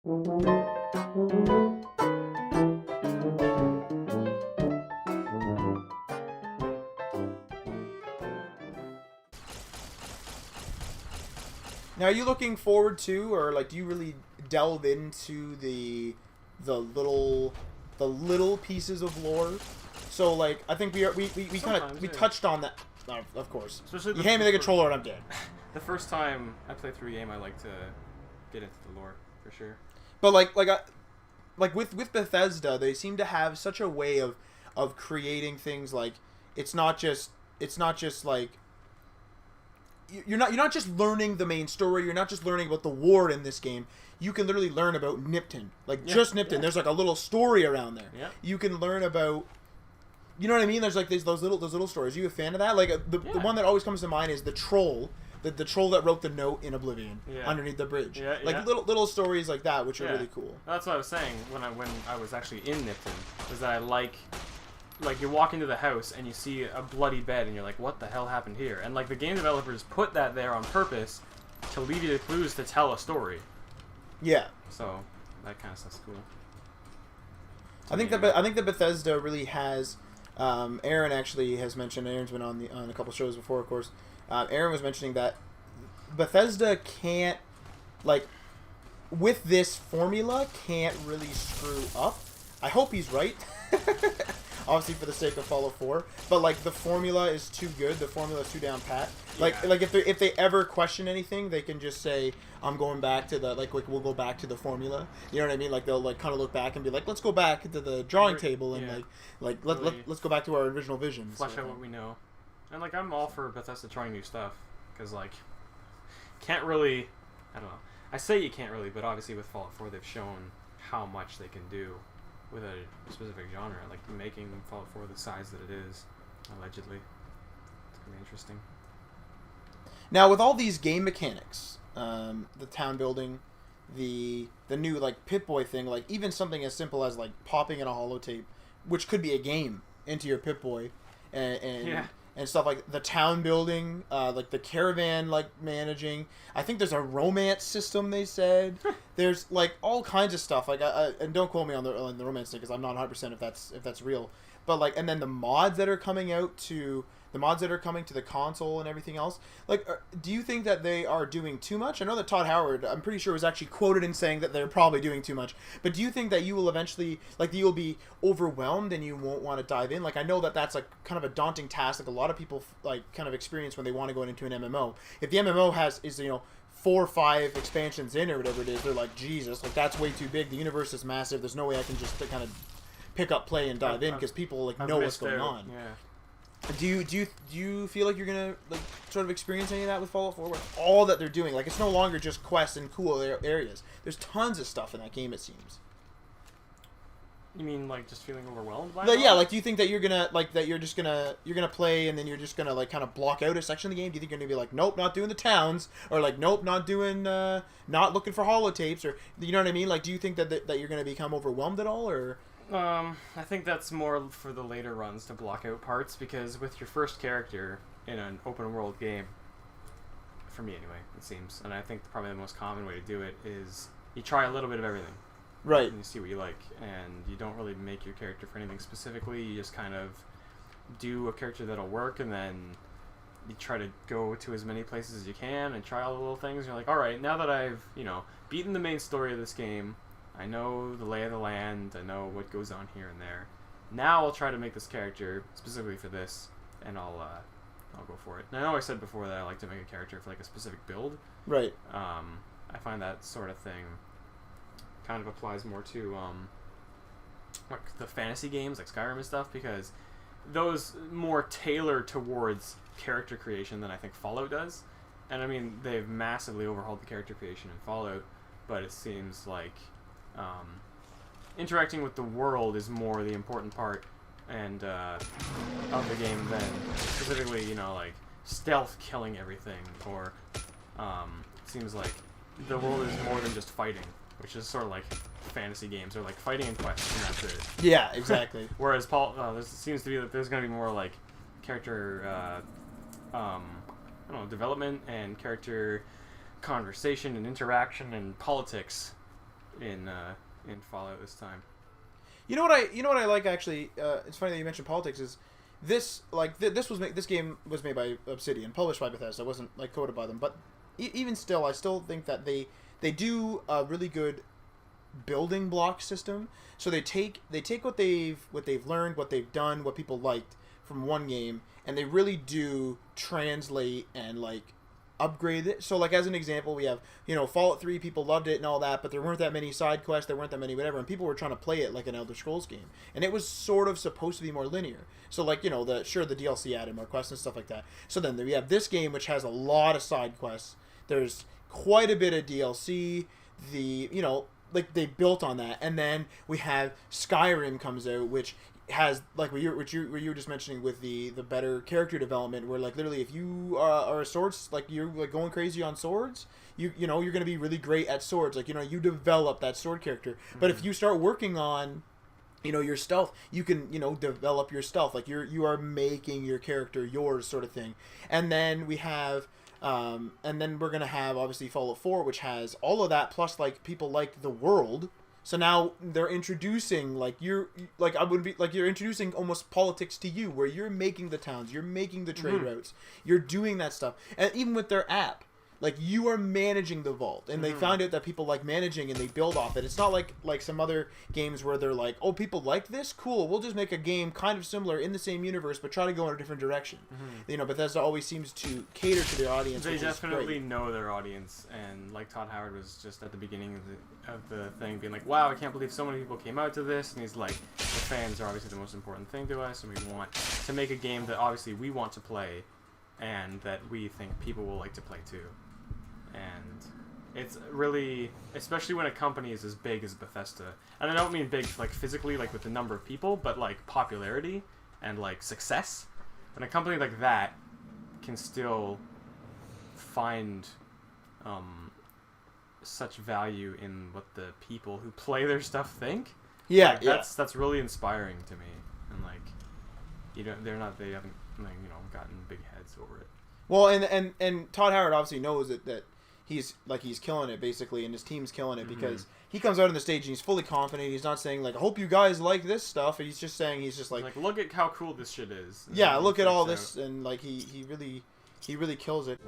Now, are you looking forward to, or like, do you really delve into the little the little pieces of lore? So, like, I think we kind of touched on that. Of course, Especially you hand me the controller and I'm dead. The first time I play through a game, I like to get into the lore for sure. But like with Bethesda, they seem to have such a way of creating things. Like, it's not just like you're not just learning the main story. You're not just learning about the war in this game. You can literally learn about Nipton, like just Nipton. Yeah. There's like a little story around there. Yeah. You can learn about, you know what I mean? There's like those little stories. Are you a fan of that? Like the one that always comes to mind is the troll. The troll that wrote the note in Oblivion underneath the bridge. Yeah, like little stories like that, which are really cool. That's what I was saying when I was actually in Nipton, is that I like you walk into the house and you see a bloody bed and you're like, what the hell happened here? And like the game developers put that there on purpose to leave you the clues to tell a story. Yeah. So that kind of stuff's cool. I think that Bethesda really has. Aaron actually has mentioned. Aaron's been on a couple shows before, of course. Aaron was mentioning that Bethesda can't, like, with this formula, can't really screw up. I hope he's right. Obviously, for the sake of Fallout 4, but like the formula is too good. The formula is too down pat. Like if they ever question anything, they can just say, "I'm going back to the like we'll go back to the formula." You know what I mean? Like they'll like kind of look back and be like, "Let's go back to the drawing table and let's go back to our original vision." Flesh out what we know. And like I'm all for Bethesda trying new stuff because like can't really, I don't know. I say you can't really, but obviously with Fallout 4 they've shown how much they can do with a specific genre, like making Fallout 4 the size that it is, allegedly. It's gonna be interesting. Now, with all these game mechanics, the town building, the new like Pip-Boy thing, like even something as simple as like popping in a holotape, which could be a game, into your Pip-Boy, and stuff like the town building, like the caravan, like managing. I think there's a romance system. They said there's like all kinds of stuff. Like, and don't quote me on the romance thing because I'm not 100% if that's real. But like, and then the mods that are coming out to the console and everything else. Like, do you think that they are doing too much? I know that Todd Howard, I'm pretty sure, was actually quoted in saying that they're probably doing too much. But do you think that you will eventually, like, you'll be overwhelmed and you won't want to dive in? Like, I know that that's like kind of a daunting task. Like a lot of people like kind of experience when they want to go into an MMO. If the MMO is 4 or 5 expansions in or whatever it is, they're like, Jesus, like that's way too big. The universe is massive. There's no way I can just kind of pick up play and dive in because people like know what's going on. Yeah. Do you feel like you're gonna like sort of experience any of that with Fallout 4? With all that they're doing, like it's no longer just quests and cool areas. There's tons of stuff in that game. It seems. You mean like just feeling overwhelmed by it? it? Yeah, like do you think that you're gonna play and then you're just gonna like kind of block out a section of the game? Do you think you're gonna be like, nope, not doing the towns, or like, nope, not doing not looking for holotapes, or you know what I mean? Like, do you think that you're gonna become overwhelmed at all, or? I think that's more for the later runs to block out parts, because with your first character in an open world game, for me anyway, it seems, and I think probably the most common way to do it is you try a little bit of everything. Right. And you see what you like, and you don't really make your character for anything specifically. You just kind of do a character that'll work, and then you try to go to as many places as you can and try all the little things. And you're like, all right, now that I've beaten the main story of this game, I know the lay of the land, I know what goes on here and there. Now I'll try to make this character specifically for this, and I'll go for it. And I know I said before that I like to make a character for like a specific build. Right. I find that sort of thing kind of applies more to like the fantasy games like Skyrim and stuff, because those more tailor towards character creation than I think Fallout does. And I mean, they've massively overhauled the character creation in Fallout, but it seems like interacting with the world is more the important part and of the game than specifically like stealth killing everything, or seems like the world is more than just fighting, which is sort of like fantasy games are like fighting and quests, and that's it. Yeah, exactly. Whereas there seems to be that there's going to be more like character I don't know, development and character conversation and interaction and politics in Fallout this time. You know what I like actually. It's funny that you mentioned politics. Is this like this game was made by Obsidian, published by Bethesda. It wasn't like coded by them, but even still, I still think that they do a really good building block system. So they take what they've learned, what they've done, what people liked from one game, and they really do translate and like upgrade it. So like as an example, we have, you know, Fallout 3, people loved it and all that, but there weren't that many side quests, there weren't that many whatever, and people were trying to play it like an Elder Scrolls game. And it was sort of supposed to be more linear. So like, you know, the DLC added more quests and stuff like that. So then we have this game which has a lot of side quests. There's quite a bit of DLC. You know, like they built on that. And then we have Skyrim comes out, which has like what you were just mentioning with the better character development, where like literally if you are a swords, like you're like going crazy on swords, you know you're gonna be really great at swords, like, you know, you develop that sword character. But if you start working on, you know, your stealth, you can, you know, develop your stealth, like you are making your character yours, sort of thing. And then we have and then we're gonna have obviously Fallout 4, which has all of that, plus like people like the world. So now they're introducing you're introducing almost politics to you, where you're making the towns, you're making the trade routes, you're doing that stuff. And even with their app, like you are managing the vault, and they found out that people like managing and they build off it. It's not like some other games where they're like, oh, people like this, cool, we'll just make a game kind of similar in the same universe but try to go in a different direction. You know, Bethesda always seems to cater to their audience. They definitely know their audience, and like Todd Howard was just at the beginning of the thing being like, wow, I can't believe so many people came out to this, and he's like, the fans are obviously the most important thing to us, and we want to make a game that obviously we want to play and that we think people will like to play too. And it's really, especially when a company is as big as Bethesda, and I don't mean big like physically, like with the number of people, but like popularity and like success. And a company like that can still find such value in what the people who play their stuff think. Yeah, like, that's really inspiring to me. And like, they haven't like, you know, gotten big heads over it. Well, and Todd Howard obviously knows that he's killing it basically, and his team's killing it, because he comes out on the stage and he's fully confident. He's not saying like, I hope you guys like this stuff. He's just like look at how cool this shit is. Yeah, look at all this, and like he really kills it.